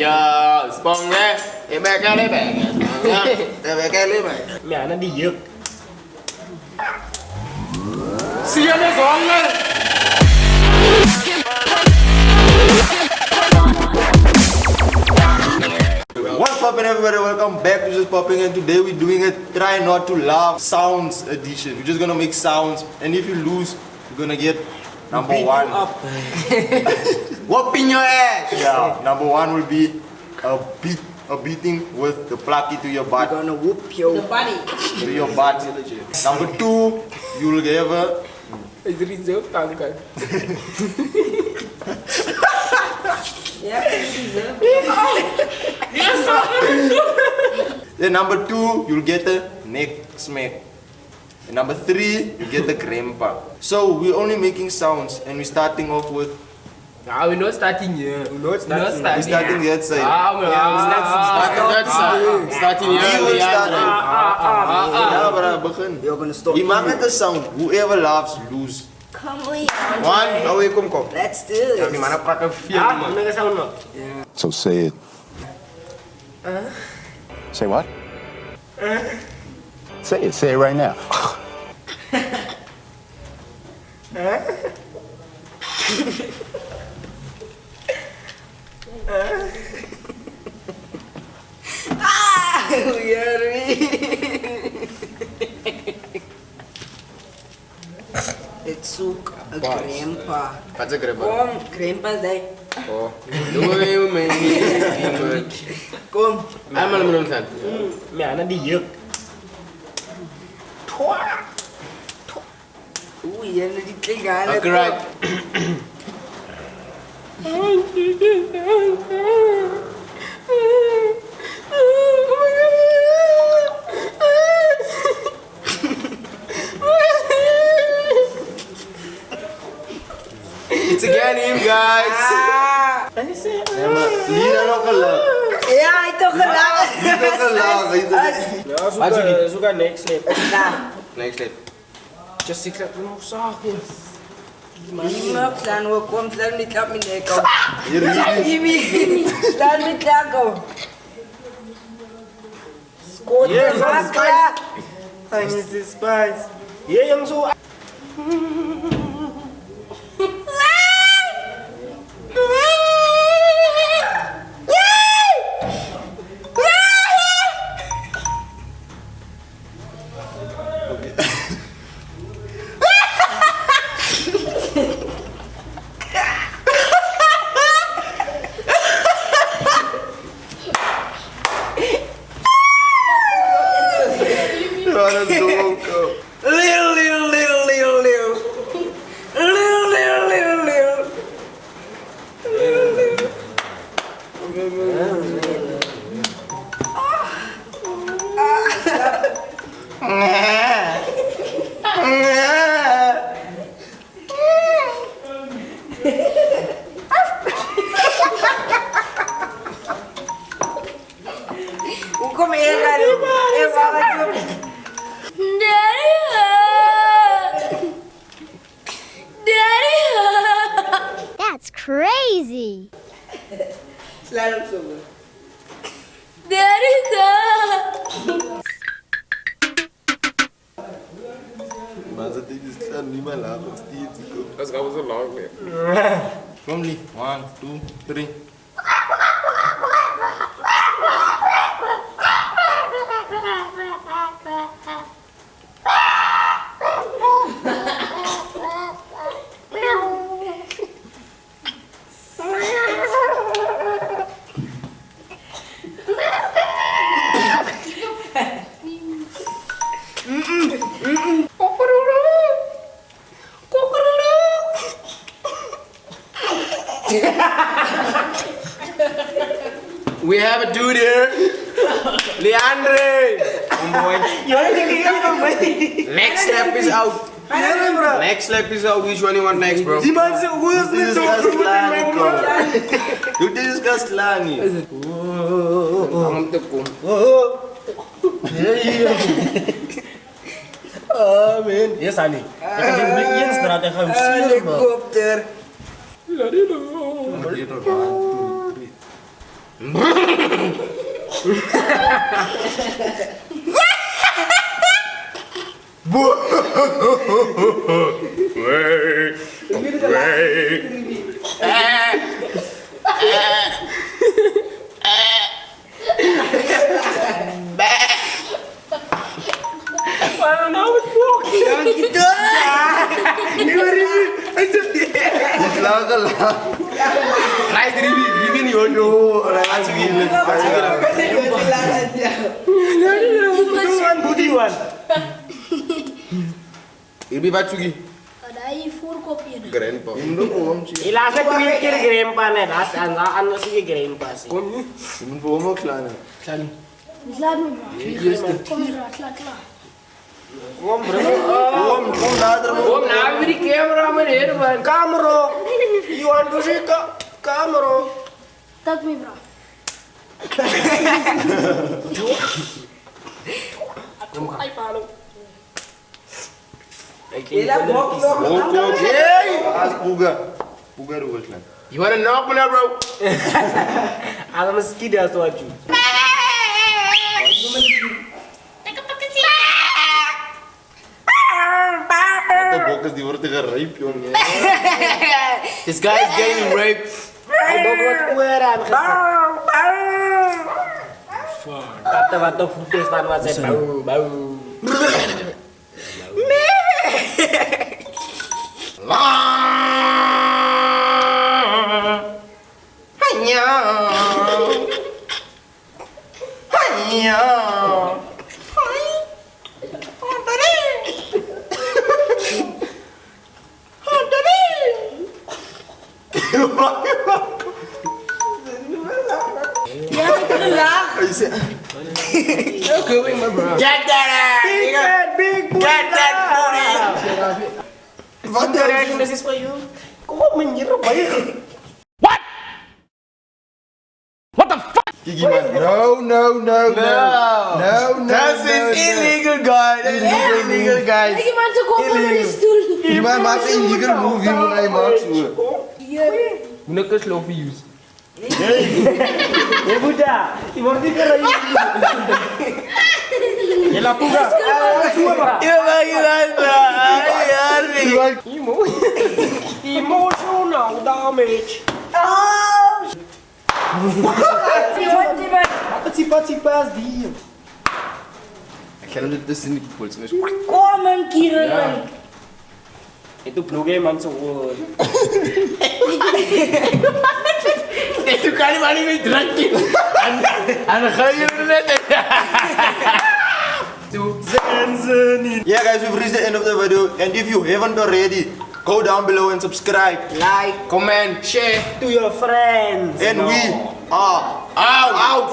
Giờ spawn ra em ba cái lấy bạn nhá. Để ba cái lấy bạn. Mẹ nó đi dược. Xia nó giòn lên. What's poppin' everybody? Welcome back to Just Popping, and today we're doing a try not to laugh sounds edition. We're just gonna make sounds, and if you lose, you're gonna get number one. Whooping your ass! Yeah, number one will be a beating with the plucky to your butt. We're gonna whoop your body. To your butt. Number two, you will give a... It's reserved, Kanka. Yeah, reserved. Then number two, you'll get a neck smack. And number three, you get the grandpa. So we're only making sounds, and we're starting off with... Ah, we're not starting here. We're not starting. We're starting that side. Starting that side. Starting here. Begin. You're gonna stop. We make the sound. Whoever laughs, lose. Come on. One, away, come. Let's do this. Make a sound now. So say it. Say what? Say it right now. It's so grandpa. What's a grandpa? Kom, grandpa's day. Oh. Doe me Kom. I'm gonna do that. Mẹ nó đi dược. Ui, yan na di kaya na. Okay, right. It's again him, guys. Lina no kalang. Yeah, ito ka lang. Suka next step. Next step. Just 6 step mo sa akin. Imak, saan mo kom, saan mit lang mineko. You really? Imi, saan mit lang ko. Skot Yeah, na spice. bakla. I miss this spice. Yeah, yang so. Hukom kan. That's crazy. Selalu semua. Mas tem que estar ali mais lá, vestido. Das gab es so lang. Vamos ali. 1, 2, 3. We have a dude here, Leandre. Next lap is out. Next lap is out. Which one you want next, bro? You discuss Lani, bro. You discuss Lani. Amen. Yes, Ani. Jeg kan ikke bli eneste der, jeg har jo sier, bro. Helikopter. One, two, three. Jangan gitu. Right, Ribi nih, waduh. Langsung gini. Budiwan. Ini Patsugi. Ada i four copy na. Grandpa. Indo om sih. Ilasa pikir grandpa nih, ano sih grandpa sih. Imun voor me kleine. Sani. Slaat me bro. Kom hier, slaat. Kom nader man. Om nou weer die camera meneer, man. Camera. You want to see camera? Tak me bro. Ay, paano? Ela bok. As Puga. Puga rugel klein. You wanna knock me now, bro? Alam mas kida so aju. De bokkes die worden gerijpt, jongen. This guy is getting raped. Ay, bago wat kuweran kasi. Kata footage man was bau. Get that ass! Big Get that booty! What the reaction this is for you? Kok menyerap banyak? Kiki man. No. That is illegal, guys. That is illegal, guys. Lagi masuk koper dari stoel. Die man maakt een illegal move, die moet hij maakt zo. Moet ik een slow views? Ya Buddha, ibordi ka rin. Yala puga. Semua ba? Emotional damage. Wat sipas dia? Ik ga hem tussen die pols. Komen kira. Itu blue game man suwon. Itu kali mana ini drangkin. Anak kaya net. Yeah guys, we've reached the end of the video. And if you haven't already, go down below and subscribe. Like, comment, share. To your friends. And we are Out. out.